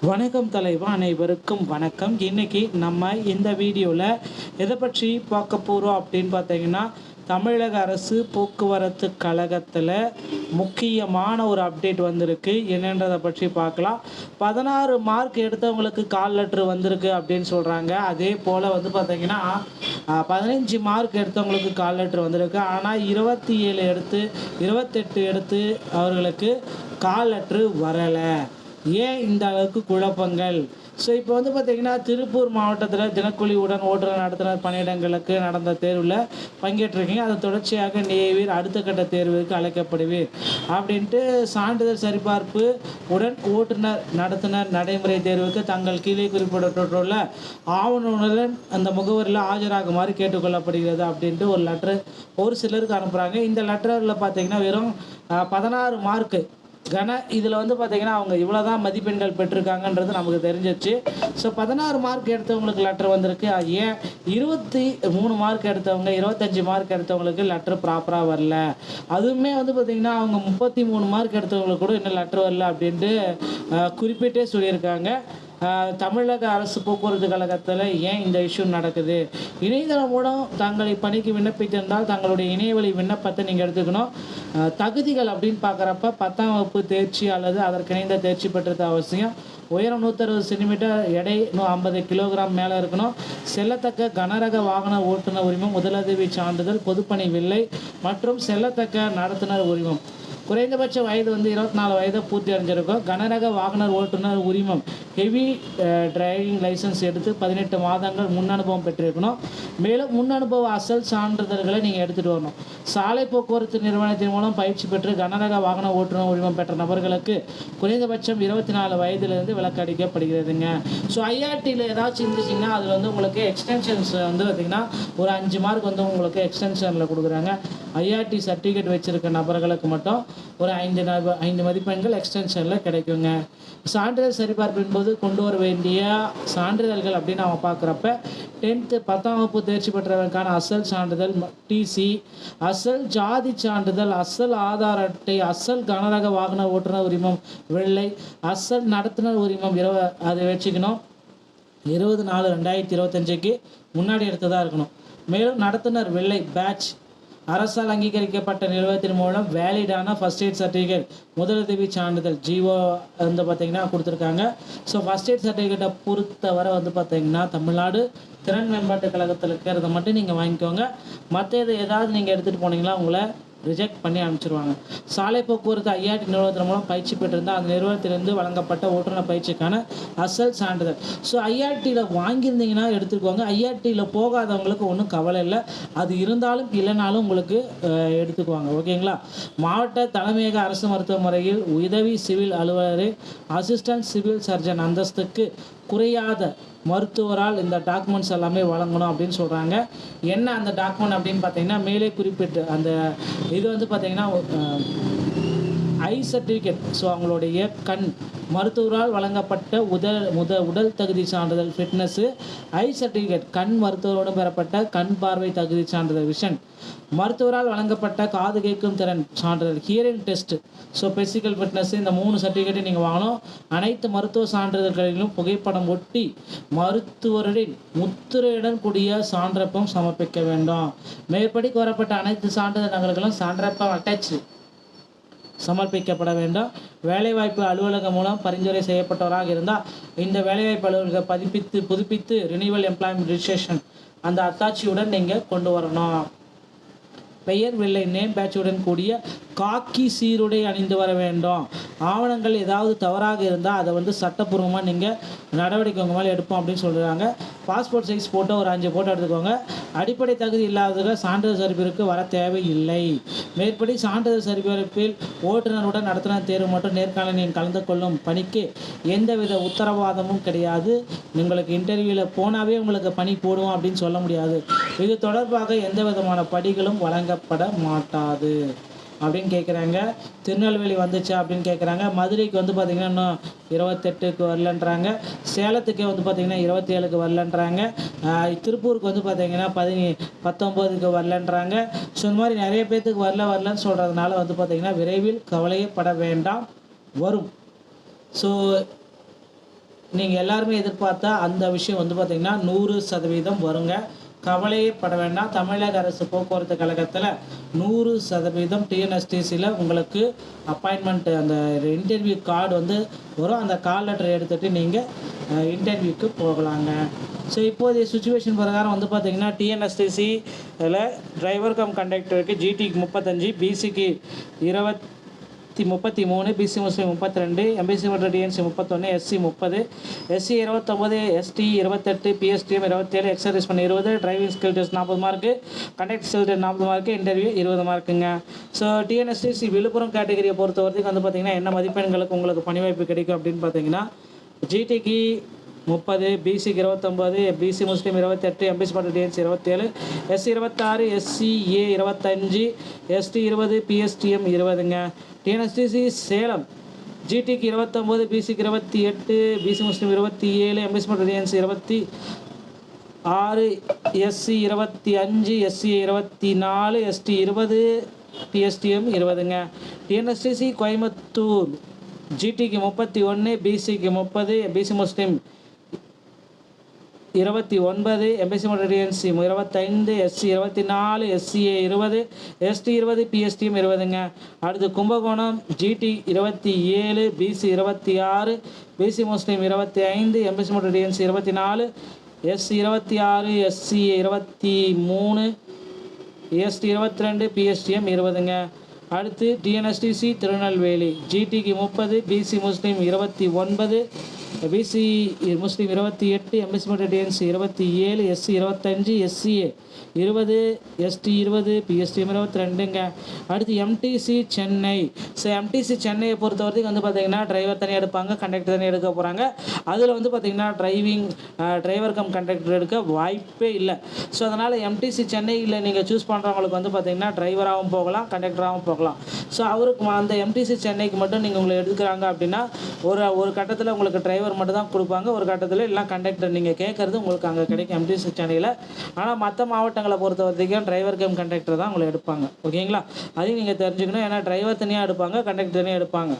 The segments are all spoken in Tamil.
வணக்கம் தலைவா, அனைவருக்கும் வணக்கம். இன்னைக்கு நம்ம இந்த வீடியோவில் எதை பற்றி பார்க்க போகிறோம் அப்படின்னு பார்த்தீங்கன்னா, தமிழக அரசு போக்குவரத்து கழகத்தில் முக்கியமான ஒரு அப்டேட் வந்திருக்கு. என்னன்றதை பற்றி பார்க்கலாம். 16 மார்க் எடுத்தவங்களுக்கு கால் லெட்ரு வந்திருக்கு அப்படின்னு சொல்கிறாங்க. அதே போல் வந்து பார்த்தீங்கன்னா 15 மார்க் எடுத்தவங்களுக்கு கால் லெட்ரு வந்திருக்கு. ஆனால் 27 எடுத்து 28 எடுத்து அவர்களுக்கு கால் லெட்ரு வரலை. ஏன் இந்த அளவுக்கு குழப்பங்கள்? ஸோ இப்போ வந்து பார்த்திங்கன்னா, திருப்பூர் மாவட்டத்தில் தினக்கூலி உடன் ஓட்டுநர் நடத்துனர் பணியிடங்களுக்கு நடந்த தேர்வில் பங்கேற்றிருக்கீங்க. அதை தொடர்ச்சியாக நிறைவேறி அடுத்த கட்ட தேர்வுக்கு அழைக்கப்படுவீர் அப்படின்ட்டு சான்றிதழ் சரிபார்ப்பு உடன் ஓட்டுநர் நடத்துனர் நடைமுறை தேர்வுக்கு தங்கள் கீழே குறிப்பிடப்பட்டுள்ள ஆவணங்களுடன் அந்த முகவரியில் ஆஜராகுமாறு கேட்டுக்கொள்ளப்படுகிறது அப்படின்ட்டு ஒரு லெட்ரு ஒரு சிலருக்கு அனுப்புகிறாங்க. இந்த லெட்டரில் பார்த்திங்கன்னா வெறும் 16 மார்க்கு இதில் வந்து பார்த்திங்கன்னா அவங்க இவ்வளோ தான் மதிப்பெண்கள் பெற்றிருக்காங்கன்றது நமக்கு தெரிஞ்சிச்சு. ஸோ 16 மார்க் எடுத்தவங்களுக்கு லெட்ரு வந்திருக்கு. ஏன் 23 மார்க் எடுத்தவங்க 25 மார்க் எடுத்தவங்களுக்கு லெட்ரு ப்ராப்பராக வரல? அதுவுமே வந்து பார்த்திங்கன்னா அவங்க 33 மார்க் எடுத்தவங்களுக்கு கூட இன்னும் லெட்ரு வரல அப்படின்ட்டு குறிப்பிட்டே சொல்லியிருக்காங்க. தமிழக அரசு போக்குவரத்து கழகத்தில் ஏன் இந்த இஷ்யூ நடக்குது? இணையதளம் மூலம் தங்களை பணிக்கு விண்ணப்பித்திருந்தால் தங்களுடைய இணையவழி விண்ணப்பத்தை நீங்கள் எடுத்துக்கணும். தகுதிகள் அப்படின்னு பார்க்குறப்ப 10ஆம் வகுப்பு தேர்ச்சி அல்லது அதற்கிணைந்த தேர்ச்சி பெற்றது அவசியம். உயரம் 160 சென்டிமீட்டர், எடை 50 கிலோகிராம் மேலே இருக்கணும். செல்லத்தக்க கனரக வாகன ஓட்டுநர் உரிமம், முதலுதவி சான்றிதழ், பொதுப்பணி வில்லை மற்றும் செல்லத்தக்க நடத்துனர் உரிமம். குறைந்தபட்ச வயது வந்து 24 வயதை பூர்த்தி அடைஞ்சிருக்கும். கனரக வாகனர் ஓட்டுநர் உரிமம், ஹெவி டிரைவிங் லைசன்ஸ் எடுத்து 18 மாதங்கள் முன் அனுபவம் பெற்றிருக்கணும். மேலும் முன் அனுபவ அசல் சான்றிதழ்களை நீங்கள் எடுத்துகிட்டு வரணும். சாலை போக்குவரத்து நிறுவனத்தின் மூலம் பயிற்சி பெற்று கனரக வாகன ஓட்டுநர் உரிமம் பெற்ற நபர்களுக்கு குறைந்தபட்சம் 24 வயதிலிருந்து விலக்கு அளிக்கப்படுகிறதுங்க. ஸோ ஐஆர்டியில் ஏதாச்சும் இருந்துச்சிங்கன்னா அதில் வந்து உங்களுக்கு எக்ஸ்டென்ஷன்ஸ் வந்து பார்த்திங்கன்னா ஒரு 5 மார்க் வந்து உங்களுக்கு எக்ஸ்டென்ஷனில் கொடுக்குறாங்க. ஐஆர்டி சர்டிஃபிகேட் வச்சுருக்க நபர்களுக்கு மட்டும் ஒரு 5 மதிப்பெண்கள் எக்ஸ்டென்ஷனில் கிடைக்குங்க. சான்றிதழ் சரிபார்ப்பின் போது கொண்டு வர வேண்டிய சான்றிதழ்கள் அப்படின்னு நம்ம பார்க்குறப்ப 10th 10ஆம் வகுப்பு தேர்ச்சி பெற்றவர்களுக்கான அசல் சான்றிதழ், டிசி, அசல் ஜாதி சான்றிதழ், அசல் ஆதார் அட்டை, அசல் கனரக வாகன ஓட்டுநர் உரிமம் வெள்ளை, அசல் நடத்துனர் உரிமம் அதை வச்சுக்கணும். 20/4/2025 முன்னாடி எடுத்ததாக இருக்கணும். மேலும் நடத்துனர் வெள்ளை பேட்ச் அரசால் அங்கீகரிக்கப்பட்ட நிறுவனத்தின் மூலம் வேலிடான ஃபஸ்ட் எய்ட் சர்டிஃபிகேட், முதலுதவி சான்றிதழ், ஜிஓ வந்து பார்த்திங்கன்னா கொடுத்துருக்காங்க. ஸோ ஃபஸ்ட் எய்ட் சர்டிஃபிகேட்டை பொறுத்தவரை வந்து பார்த்திங்கன்னா தமிழ்நாடு திறன் மேம்பாட்டு கழகத்தில் இருக்கிறத மட்டும் நீங்கள் வாங்கிக்கோங்க. மற்ற ஏதாவது நீங்கள் எடுத்துகிட்டு போனீங்களா உங்களை ரிஜெக்ட் பண்ணி அனுப்பிச்சிருவாங்க. சாலை போக்குவரத்து ஐஆர்டி நிறுவனத்தின் மூலம் பயிற்சி பெற்றிருந்தால் அந்த நிறுவனத்திலிருந்து வழங்கப்பட்ட ஓட்டுநர் பயிற்சிக்கான அசல் சான்றிதழ். ஸோ ஐஆர்டியில் வாங்கியிருந்தீங்கன்னா எடுத்துக்கோங்க. ஐஆர்டியில் போகாதவங்களுக்கு ஒன்றும் கவலை இல்லை. அது இருந்தாலும் இல்லைனாலும் உங்களுக்கு எடுத்துக்குவாங்க. ஓகேங்களா? மாவட்ட தலைமையக அரசு மருத்துவமனையில் உதவி சிவில் அலுவலர், அசிஸ்டன்ட் சிவில் சர்ஜன் அந்தஸ்துக்கு குறையாத மருத்துவரால் இந்த டாக்குமெண்ட்ஸ் எல்லாமே வழங்கணும் அப்படின்னு சொல்கிறாங்க. என்ன அந்த டாக்குமெண்ட் அப்படின்னு பார்த்தீங்கன்னா, மேலே குறிப்பிட்டு அந்த இது வந்து பார்த்திங்கன்னா ஐ சர்டிஃபிகேட். ஸோ அவங்களுடைய கண் மருத்துவரால் வழங்கப்பட்ட உடல் தகுதி சான்றிதழ் ஃபிட்னஸ்ஸு, ஐ சர்டிஃபிகேட் கண் மருத்துவரோடு பெறப்பட்ட கண் பார்வை தகுதி சான்றிதழ் விஷன், மருத்துவரால் வழங்கப்பட்ட காது கேட்கும் திறன் சான்றிதழ் hearing test. So physical fitness, இந்த 3 சர்டிஃபிகேட்டை நீங்கள் வாங்கணும். அனைத்து மருத்துவ சான்றிதழ்களிலும் புகைப்படம் ஒட்டி மருத்துவரின் முத்திரையுடன் கூடிய சான்றப்பம் சமர்ப்பிக்க வேண்டும். மேற்படி கோரப்பட்ட அனைத்து சான்றிதழ் நகல்களும் சான்றப்பம் அட்டாச்சு சமர்ப்பிக்கப்பட வேண்டும். வேலைவாய்ப்பு அலுவலகம் மூலம் பரிந்துரை செய்யப்பட்டவராக இருந்தால் இந்த வேலைவாய்ப்பு அலுவலக புதுப்பித்து ரினிவல் எம்ப்ளாய்மெண்ட் ரிஜிஸ்ட்ரேஷன் அந்த அத்தாட்சியுடன் நீங்கள் கொண்டு வரணும். பெயர் வெள்ளை நேம் பேட்சுடன் கூடிய காக்கி சீருடை அணிந்து வர வேண்டும். ஆவணங்கள் ஏதாவது தவறாக இருந்தால் அதை வந்து சட்டப்பூர்வமாக நீங்கள் நடவடிக்கை உங்கள் மேலே எடுப்போம் அப்படின்னு சொல்கிறாங்க. பாஸ்போர்ட் சைஸ் ஃபோட்டோ ஒரு 5 ஃபோட்டோ எடுத்துக்கோங்க. அடிப்படை தகுதி இல்லாதவர்கள் சான்றிதழ் சரிபார்ப்புக்கு வர தேவையில்லை. மேற்படி சான்றிதழ் சரிபார்ப்பில் ஓட்டுநருடன் நடத்துனர் தேர்வு மற்றும் நேர்காணலில் கலந்து கொள்ளும் பணிக்கு எந்தவித உத்தரவாதமும் கிடையாது. உங்களுக்கு இன்டர்வியூவில் போனாவே உங்களுக்கு பணி போடுவோம் அப்படின்னு சொல்ல முடியாது. இது தொடர்பாக எந்த விதமான படிகளும் வழங்கப்பட மாட்டாது அப்படின்னு கேட்குறாங்க. திருநெல்வேலி வந்துச்சா அப்படின்னு கேட்குறாங்க. மதுரைக்கு வந்து பார்த்திங்கன்னா இன்னும் 28க்கு வரலன்றாங்க. சேலத்துக்கே வந்து பார்த்திங்கன்னா 27க்கு வரலன்றாங்க. திருப்பூருக்கு வந்து பார்த்திங்கன்னா 19க்கு வரலன்றாங்க. ஸோ இந்த மாதிரி நிறைய பேர்த்துக்கு வரலன்னு சொல்கிறதுனால வந்து பார்த்திங்கன்னா விரைவில் கவலையப்பட வேண்டாம், வரும். ஸோ நீங்கள் எல்லாருமே எதிர்பார்த்தா அந்த விஷயம் வந்து பார்த்திங்கன்னா 100% வருங்க. கவலையே பட வேண்டாம். தமிழக அரசு போக்குவரத்து கழகத்தில் 100% டிஎன்எஸ்டிசியில் உங்களுக்கு அப்பாயின்மெண்ட் அந்த இன்டர்வியூ கார்டு வந்து வரும். அந்த கால் லெட்டர் எடுத்துகிட்டு நீங்கள் இன்டர்வியூக்கு போகலாங்க. ஸோ இப்போதைய சுச்சுவேஷன் பிரகாரம் வந்து பார்த்திங்கன்னா டிஎன்எஸ்டிசியில் டிரைவர் கம் கண்டக்டருக்கு ஜிடிக்கு 35, பிசிக்கு 33, பிசி முஸ்லீம் 32, எம்பிசி மற்றும் DNC 31, SC 30, SC 29, ST 28, PSTM 27, ex service பண்ண 20, driving skill test 40 mark, conductor skill test 40 mark, interview 20 மார்க்குங்க. ஸோ டிஎன்எஸ்டிசி விழுப்புரம் கேட்டகரியை பொறுத்த வரைக்கும் வந்து பார்த்திங்கன்னா என்ன மதிப்பெண்களுக்கு உங்களுக்கு பணி வாய்ப்பு கிடைக்கும் அப்படின்னு பார்த்தீங்கன்னா ஜிடிக்கு 30, பிசிக்கு 29, பிசி முஸ்லீம் 28, எம்பிசி மற்றும் DNC 27, SC 26, SCA 25, ST 20, PSTM 20ங்க. டிஎன்எஸ்டிசி சேலம் ஜிடிக்கு 29, பிசிக்கு 28, பிசி முஸ்லீம் 27, எம்பிசி மற்றும் DNC 26, SC 25, SCA 24, ST 20, PSTM 20ங்க. டிஎன்எஸ்டிசி கோயம்புத்தூர் ஜிடிக்கு 31, பிசிக்கு 30, பிசி முஸ்லீம் 29, எம்பிசி மற்றும் DNC 25, SC 24, SCA 20, ST 20, PSTM 20ங்க. அடுத்து Kumbakonam GT 27, BC 26, BC Muslim 25, MBC மற்றும் DNC 24, SC 26, SCA 23, ST 22, PSTM 20ங்க. அடுத்து டிஎன்எஸ்டிசி திருநெல்வேலி ஜிடிக்கு 30, BC Muslim 29, BC Muslim 28, MBC மற்றும் DNC 27, SC 25, SCA 20, ST 20, PSTM 22ங்க. அடுத்து எம்டிசி சென்னை. ஸோ எம்டிசி சென்னையை பொறுத்த வரைக்கும் வந்து பார்த்திங்கன்னா டிரைவர் தனியாக எடுப்பாங்க, கண்டக்டர் தனியாக எடுக்க போகிறாங்க. அதில் வந்து பார்த்திங்கன்னா டிரைவர் கம் கண்டக்டர் எடுக்க வாய்ப்பே இல்லை. ஸோ அதனால் எம்டிசி சென்னையில் நீங்கள் சூஸ் பண்ணுறவங்களுக்கு வந்து பார்த்திங்கன்னா டிரைவராகவும் போகலாம், கண்டக்டராகவும் போகலாம். ஸோ அவருக்கு அந்த எம்டிசி சென்னைக்கு மட்டும் நீங்கள் உங்களை எடுக்கிறாங்க அப்படின்னா ஒரு கட்டத்தில் உங்களுக்கு டிரைவர் மட்டும் தான் கொடுப்பாங்க, ஒரு கட்டத்தில் எல்லாம் கண்டக்டர் நீங்கள் கேட்குறது உங்களுக்கு அங்கே கிடைக்கும் எம்டிசி சென்னையில். ஆனால் மற்ற மாவட்டங்களை பொறுத்த வரைக்கும் டிரைவர் கம் கண்டக்டர் தான் உங்களை எடுப்பாங்க. ஓகேங்களா? அதையும் நீங்கள் தெரிஞ்சுக்கணும். ஏன்னா டிரைவர் தனியாக எடுப்பாங்க, கண்டக்டர் தனியாக எடுப்பாங்க.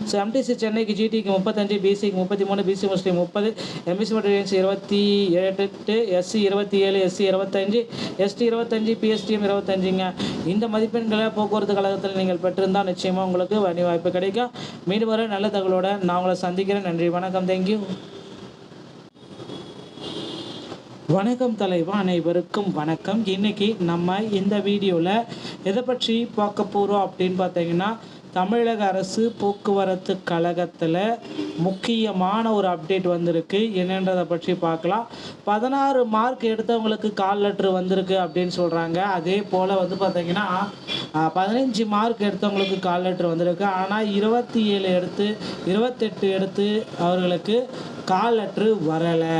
ஸோ எம்டிசி சென்னைக்கு ஜிடிக்கு 35, பிசிக்கு 33, பிசி முஸ்லீம் 30, எம்பிசி மற்றும் DNC 28, SC 27, SC 25, ST 25, PSTM 25ங்க. இந்த மதிப்பெண்களை போக்குவரத்து கழகத்தில் நீங்கள் பெற்றிருந்தால் நிச்சயமாக உங்களுக்கு பணி வாய்ப்பு கிடைக்கும். மீண்டும் வர நல்ல தகவலோடு நான் உங்களை சந்திக்கிறேன். நன்றி, வணக்கம், தேங்க்யூ. வணக்கம் தலைவா, அனைவருக்கும் வணக்கம். இன்றைக்கி நம்ம இந்த வீடியோவில் எதை பற்றி பார்க்க போகிறோம் அப்படின்னு பார்த்தீங்கன்னா தமிழக அரசு போக்குவரத்து கழகத்தில் முக்கியமான ஒரு அப்டேட் வந்திருக்கு. என்னன்றதை பற்றி பார்க்கலாம். 16 மார்க் எடுத்தவங்களுக்கு கால் லெட்ரு வந்திருக்கு அப்படின்னு சொல்கிறாங்க. அதே போல் வந்து பார்த்திங்கன்னா 15 மார்க் எடுத்தவங்களுக்கு கால் லெட்ரு வந்திருக்கு. ஆனால் 27 எடுத்து 28 எடுத்து அவர்களுக்கு கால் லெட்ரு வரலை.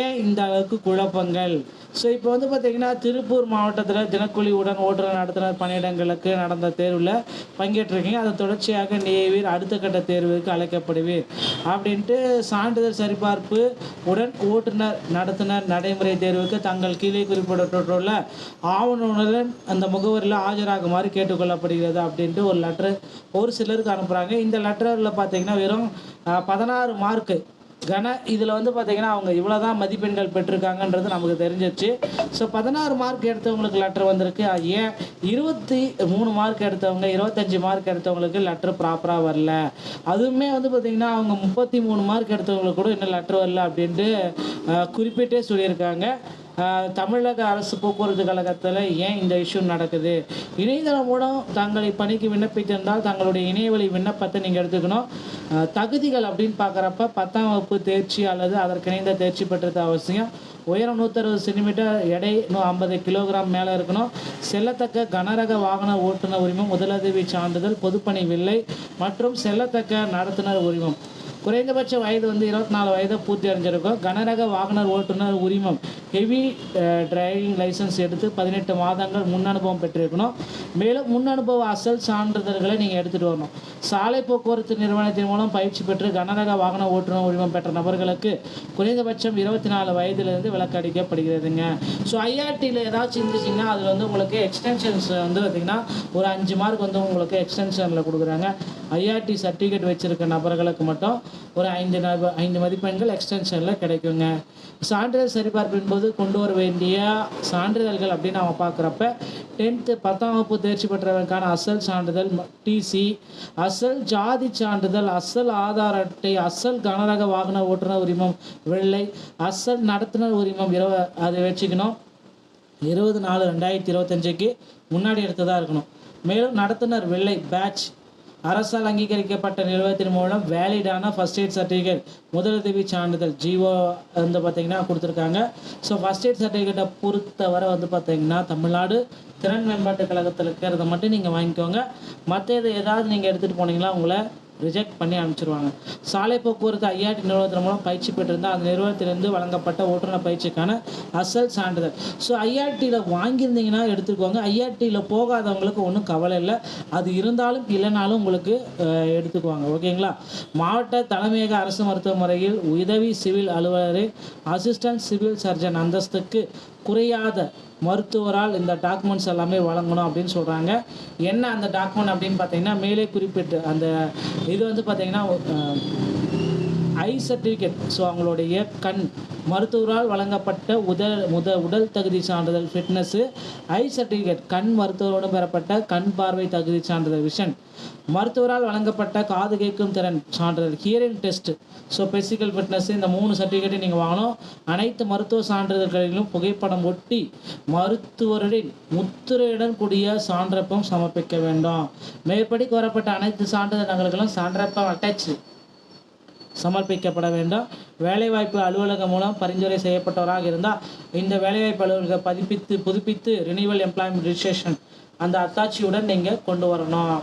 ஏன் இந்த அளவுக்கு குழப்பங்கள்? ஸோ இப்போ வந்து பார்த்திங்கன்னா திருப்பூர் மாவட்டத்தில் தினக்கூலி உடன் ஓட்டுநர் நடத்துனர் பணியிடங்களுக்கு நடந்த தேர்வில் பங்கேற்றிருக்கீங்க. அதை தொடர்ச்சியாக நேவீர் அடுத்த கட்ட தேர்வுக்கு அழைக்கப்படுவீர் அப்படின்ட்டு சான்றிதழ் சரிபார்ப்பு உடன் ஓட்டுநர் நடத்துனர் நடைமுறை தேர்வுக்கு தங்கள் கீழே குறிப்பிடப்பட்டுள்ள ஆவணங்களுடன் அந்த முகவரியில் ஆஜராகுமாறு கேட்டுக்கொள்ளப்படுகிறது அப்படின்ட்டு ஒரு லெட்ரு ஒரு சிலருக்கு அனுப்புகிறாங்க. இந்த லெட்டரில் பார்த்திங்கன்னா வெறும் 16 மார்க்கு இதில் வந்து பார்த்திங்கன்னா அவங்க இவ்வளோ தான் மதிப்பெண்கள் பெற்றிருக்காங்கன்றது நமக்கு தெரிஞ்சிச்சு. ஸோ 16 மார்க் எடுத்தவங்களுக்கு லெட்டர் வந்திருக்கு. ஏன் 23 மார்க் எடுத்தவங்க 25 மார்க் எடுத்தவங்களுக்கு லெட்டர் ப்ராப்பராக வரல? அதுவுமே வந்து பார்த்திங்கன்னா அவங்க 33 மார்க் எடுத்தவங்களுக்கு கூட இன்னும் லெட்டர் வரல அப்படின்ட்டு குறிப்பிட்டே சொல்லியிருக்காங்க. தமிழக அரசு போக்குவரத்து கழகத்தில் ஏன் இந்த இஷ்யூ நடக்குது? இணையதளம் மூலம் தங்களை பணிக்கு விண்ணப்பித்திருந்தால் தங்களுடைய இணையவழி விண்ணப்பத்தை நீங்கள் எடுத்துக்கணும். தகுதிகள் அப்படின்னு பார்க்குறப்ப 10ஆம் வகுப்பு தேர்ச்சி அல்லது அதற்கு இணைந்த தேர்ச்சி பெற்றது அவசியம். உயரம் 160 சென்டிமீட்டர், எடை 50 கிலோகிராம் மேலே இருக்கணும். செல்லத்தக்க கனரக வாகன ஓட்டுநர் உரிமம், முதலுதவி சான்றிதழ், பொதுப்பணி வில்லை மற்றும் செல்லத்தக்க நடத்துனர் உரிமம். குறைந்தபட்ச வயது வந்து 24 வயதை பூர்த்தி அடைஞ்சிருக்கும். கனரக வாகனர் ஓட்டுநர் உரிமம், ஹெவி டிரைவிங் லைசன்ஸ் எடுத்து 18 மாதங்கள் முன் அனுபவம் பெற்றிருக்கணும். மேலும் முன் அனுபவ அசல் சான்றிதழ்களை நீங்கள் எடுத்துகிட்டு வரணும். சாலை போக்குவரத்து நிறுவனத்தின் மூலம் பயிற்சி பெற்று கனரக வாகன ஓட்டுநர் உரிமம் பெற்ற நபர்களுக்கு குறைந்தபட்சம் 24 வயதிலிருந்து விலக்கு அளிக்கப்படுகிறதுங்க. ஸோ ஐஆர்டியில் ஏதாச்சும் இருந்துச்சிங்கன்னா அதில் வந்து உங்களுக்கு எக்ஸ்டென்ஷன்ஸ் வந்து பார்த்திங்கன்னா ஒரு 5 மார்க் வந்து உங்களுக்கு எக்ஸ்டென்ஷனில் கொடுக்குறாங்க. ஐஆர்டி சர்டிஃபிகேட் வச்சுருக்க நபர்களுக்கு மட்டும் ஒரு 5 மதிப்பெண்கள் எக்ஸ்டென்ஷனில் கிடைக்குங்க. சான்றிதழ் சரிபார்ப்பின் போது கொண்டு வர வேண்டிய சான்றிதழ்கள் அப்படின்னு நம்ம பார்க்குறப்ப 10th 10ஆம் வகுப்பு தேர்ச்சி பெற்றவருக்கான அசல் சான்றிதழ் டிசி, அசல் ஜாதி சான்றிதழ், அசல் ஆதார் அட்டை, அசல் கனரக வாகன ஓட்டுநர் உரிமம் வெள்ளை, அசல் நடத்துனர் உரிமம் அது வச்சுக்கணும். 20/4/2025க்கு முன்னாடி எடுத்ததாக இருக்கணும். மேலும் நடத்துனர் வெள்ளை பேட்ச் அரசால் அங்கீகரிக்கப்பட்ட நிறுவனத்தின் மூலம் வேலிடான ஃபர்ஸ்ட் எய்ட் சர்டிஃபிகேட் முதலுதவி சான்றிதழ் ஜிஓ வந்து பார்த்திங்கன்னா கொடுத்துருக்காங்க. ஸோ ஃபர்ஸ்ட் எய்ட் சர்டிஃபிகேட்டை பொறுத்தவரை வந்து பார்த்திங்கன்னா தமிழ்நாடு திறன் மேம்பாட்டு கழகத்தில் இருக்கிறத மட்டும் நீங்கள் வாங்கிக்கோங்க. மற்ற இது ஏதாவது நீங்கள் எடுத்துகிட்டு போனீங்களா உங்களை ரிஜெக்ட் பண்ணி அனுப்பிச்சிருவாங்க. சாலை போக்குவரத்து ஐஆர்டி நிறுவனத்தின் மூலம் பயிற்சி பெற்றிருந்தால் அந்த நிறுவனத்திலிருந்து வழங்கப்பட்ட ஓட்டுநர் பயிற்சிக்கான அசல் சான்றிதழ். ஸோ ஐஆர்டியில் வாங்கியிருந்தீங்கன்னா எடுத்துக்கோங்க. ஐஆர்டியில் போகாதவங்களுக்கு ஒன்றும் கவலை இல்லை, அது இருந்தாலும் இல்லைனாலும் உங்களுக்கு எடுத்துக்குவாங்க. ஓகேங்களா. மாவட்ட தலைமையக அரசு மருத்துவமனையில் உதவி சிவில் அலுவலரின் அசிஸ்டன்ட் சிவில் சர்ஜன் அந்தஸ்துக்கு குறையாத மருத்துவரால் இந்த டாக்குமெண்ட்ஸ் எல்லாமே வழங்கணும் அப்படின்னு சொல்கிறாங்க. என்ன அந்த டாக்குமெண்ட் அப்படின்னு பார்த்தீங்கன்னா மேலே குறிப்பிட்டு அந்த இது வந்து பார்த்திங்கன்னா ஐ சர்டிஃபிகேட். ஸோ அவங்களுடைய கண் மருத்துவரால் வழங்கப்பட்ட உடல் தகுதி சான்றிதழ் ஃபிட்னஸ்ஸு, ஐ சர்டிஃபிகேட் கண் மருத்துவரோடு பெறப்பட்ட கண் பார்வை தகுதி சான்றிதழ் விஷன், மருத்துவரால் வழங்கப்பட்ட காது கேட்கும் திறன் சான்றிதழ் hearing test. So physical fitness இந்த 3 சர்டிஃபிகேட்டையும் நீங்கள் வாங்கணும். அனைத்து மருத்துவ சான்றிதழ்களிலும் புகைப்படம் ஒட்டி மருத்துவரின் முத்திரையுடன் கூடிய சான்றப்பம் சமர்ப்பிக்க வேண்டும். மேற்படி கோரப்பட்ட அனைத்து சான்றிதழ் நகல்களும் சான்றப்பம் அட்டாச் சமர்ப்பிக்கப்பட வேண்டும். வேலைவாய்ப்பு அலுவலகம் மூலம் பரிந்துரை செய்யப்பட்டவராக இருந்தால் இந்த வேலைவாய்ப்பு அலுவலக புதுப்பித்து ரினிவல் எம்ப்ளாய்மெண்ட் ரிஜிஸ்ட்ரேஷன் அந்த அத்தாட்சியுடன் நீங்கள் கொண்டு வரணும்.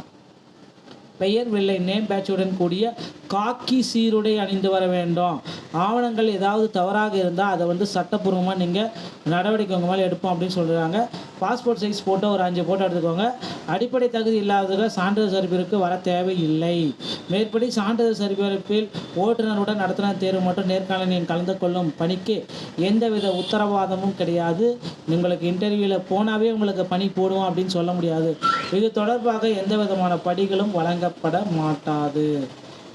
பெயர் வெள்ளை நேம் பேட்சுடன் கூடிய காக்கி சீருடை அணிந்து வர வேண்டும். ஆவணங்கள் ஏதாவது தவறாக இருந்தால் அதை வந்து சட்டப்பூர்வமாக நீங்கள் நடவடிக்கை உங்கள் மேலே எடுப்போம் அப்படின்னு சொல்கிறாங்க. பாஸ்போர்ட் சைஸ் ஃபோட்டோ ஒரு 5 ஃபோட்டோ எடுத்துக்கோங்க. அடிப்படை தகுதி இல்லாதவர்கள் சான்றிதழ் சரிபார்ப்புக்கு வர தேவையில்லை. மேற்படி சான்றிதழ் சரிபார்ப்பில் ஓட்டுநருடன் நடத்துனர் தேர்வு மற்றும் நேர்காணலில் கலந்து கொள்ளும் பணிக்கு எந்தவித உத்தரவாதமும் கிடையாது. உங்களுக்கு இன்டர்வியூவில் போனாவே உங்களுக்கு பணி போடுவோம் அப்படின்னு சொல்ல முடியாது. இது தொடர்பாக எந்த விதமான படிகளும் வழங்கப்பட மாட்டாது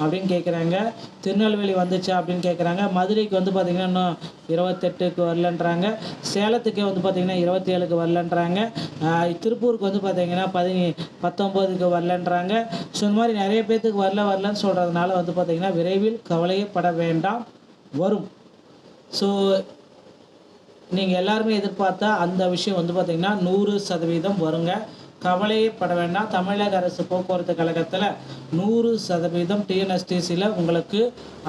அப்படின்னு கேட்குறாங்க. திருநெல்வேலி வந்துச்சா அப்படின்னு கேட்குறாங்க. மதுரைக்கு வந்து பார்த்திங்கன்னா இன்னும் 28க்கு வரலன்றாங்க. சேலத்துக்கே வந்து பார்த்திங்கன்னா 27க்கு வரலன்றாங்க. திருப்பூருக்கு வந்து பார்த்திங்கன்னா 19க்கு வரலன்றாங்க. ஸோ இந்த மாதிரி நிறைய பேர்த்துக்கு வரலன்னு சொல்கிறதுனால வந்து பார்த்திங்கன்னா விரைவில் கவலையப்பட வேண்டாம், வரும். ஸோ நீங்கள் எல்லாருமே எதிர்பார்த்தா அந்த விஷயம் வந்து பார்த்திங்கன்னா 100% வருங்க. கவலையப்பட வேண்டாம். தமிழக அரசு போக்குவரத்து கழகத்தில் 100% டிஎன்எஸ்டிசியில் உங்களுக்கு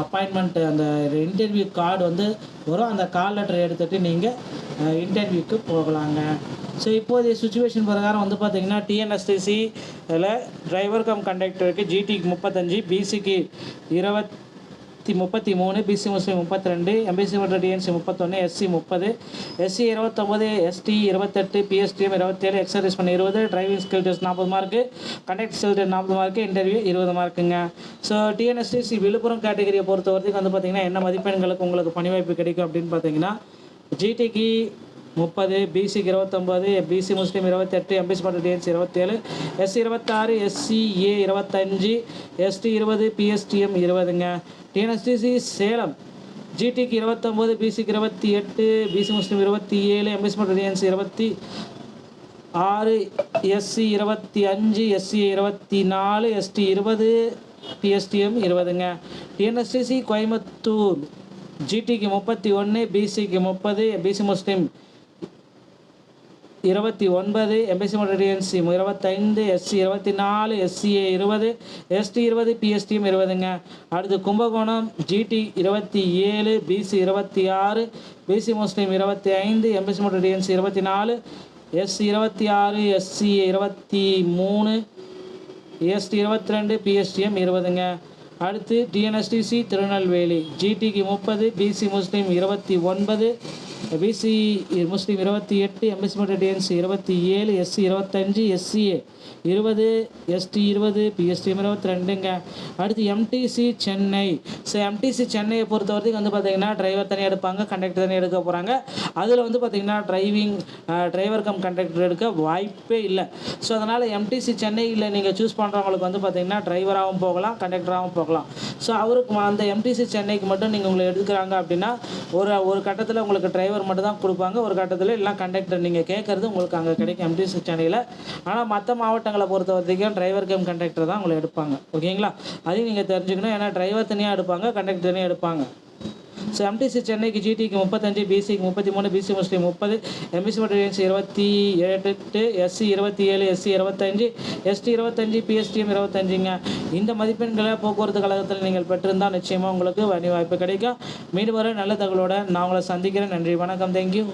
அப்பாயின்மெண்ட் அந்த இன்டர்வியூ கார்டு வந்து வரும். அந்த கால் லெட்டர் எடுத்துகிட்டு நீங்கள் இன்டர்வியூக்கு போகலாங்க. ஸோ இப்போதைய சுச்சுவேஷன் பிரகாரம் வந்து பார்த்திங்கன்னா டிஎன்எஸ்டிசியில் டிரைவர் கம் கண்டக்டருக்கு ஜிடிக்கு 35, பிசிக்கு 33, பிசி முஸ்லீம் 32, எம்பிசி மற்றும் DNC 31, SC 30, SC 29, ST 28, PSTM 27, exercise பண்ண 20, driving skill test 40 mark, conduct skill test 40 mark, interview 20 மார்க்குங்க. ஸோ டிஎன்எஸ்டிசி விழுப்புரம் கேட்டகரியை பொறுத்த வரைக்கும் வந்து பார்த்திங்கன்னா என்ன மதிப்பெண்களுக்கு உங்களுக்கு பணி வாய்ப்பு கிடைக்கும் அப்படின்னு பார்த்தீங்கன்னா ஜிடிக்கு 30, பிசிக்கு 29, பிசி முஸ்லீம் 28, எம்பிசி மற்றும் DNC 27, SC 26, SCA 25, ST 20, PSTM 20ங்க. டிஎன்எஸ்டிசி சேலம் ஜிடிக்கு 29, பிசிக்கு 28, பிசி முஸ்லீம் 27, எம்பிசி மற்றும் DNC 26, SC 25, SC 24, ST 20, PSTM 20ங்க. டிஎன்எஸ்டிசி கோயம்புத்தூர் ஜிடிக்கு 31, பிசிக்கு 30, பிசி முஸ்லீம் 29, எம்பிசி மற்றும் DNC 25, SC 24, SCA 20, ST 20, PSTM 20ங்க. அடுத்து Kumbakonam GT 27, BC 26, BC Muslim 25, MBC மற்றும் DNC 24, SC 26, SCA 23, ST 22, PSTM 20ங்க. அடுத்து டிஎன்எஸ்டிசி திருநெல்வேலி ஜிடிக்கு 30, BC Muslim 29, BC Muslim 28, MBC மற்றும் DNC 27, SC 25, SCA 20, ST 20, PST 22ங்க. அடுத்து எம்டிசி சென்னை. ஸோ எம்டிசி சென்னையை பொறுத்த வரைக்கும் வந்து பார்த்திங்கன்னா டிரைவர் தனியாக எடுப்பாங்க, கண்டக்டர் தனியாக எடுக்க போகிறாங்க. அதில் வந்து பார்த்திங்கன்னா டிரைவர் கம் கண்டக்டர் எடுக்க வாய்ப்பே இல்லை. ஸோ அதனால் எம்டிசி சென்னையில் நீங்கள் சூஸ் பண்ணுறவங்களுக்கு வந்து பார்த்திங்கன்னா டிரைவராகவும் போகலாம், கண்டக்டராகவும் போகலாம். ஸோ அவருக்கு அந்த எம்டிசி சென்னைக்கு மட்டும் நீங்கள் உங்களை எடுக்கிறாங்க அப்படின்னா ஒரு கட்டத்தில் உங்களுக்கு டிரைவர் மட்டும் தான் கொடுப்பாங்க, ஒரு கட்டத்தில் எல்லாம் கண்டக்டர் நீங்கள் கேட்குறது உங்களுக்கு அங்கே கிடைக்கும் எம்டிசி சென்னையில். ஆனால் மற்ற மாவட்டங்களை பொறுத்த வரைக்கும் டிரைவர் கம் கண்டக்டர் தான் உங்களை எடுப்பாங்க. ஓகேங்களா? அதையும் நீங்கள் தெரிஞ்சுக்கணும். ஏன்னா டிரைவர் தனியாக எடுப்பாங்க, கண்டக்டர் தனியாக எடுப்பாங்க. ஸோ எம்டிசி சென்னைக்கு ஜிடிக்கு 35, பிசிக்கு 33, பிசி முஸ்லீம் 30, எம்பிசி மற்றும் 28, எஸ்சி 27, எஸ்சி 25, எஸ்டி 25, பிஎஸ்டிஎம் 25ங்க. இந்த மதிப்பெண்களை போக்குவரத்து கழகத்தில் நீங்கள் பெற்றிருந்தால் நிச்சயமாக உங்களுக்கு வாய்ப்பு கிடைக்கும். மீண்டும் வர நல்ல தகவலோடு நான் உங்களை சந்திக்கிறேன். நன்றி, வணக்கம், தேங்க்யூ.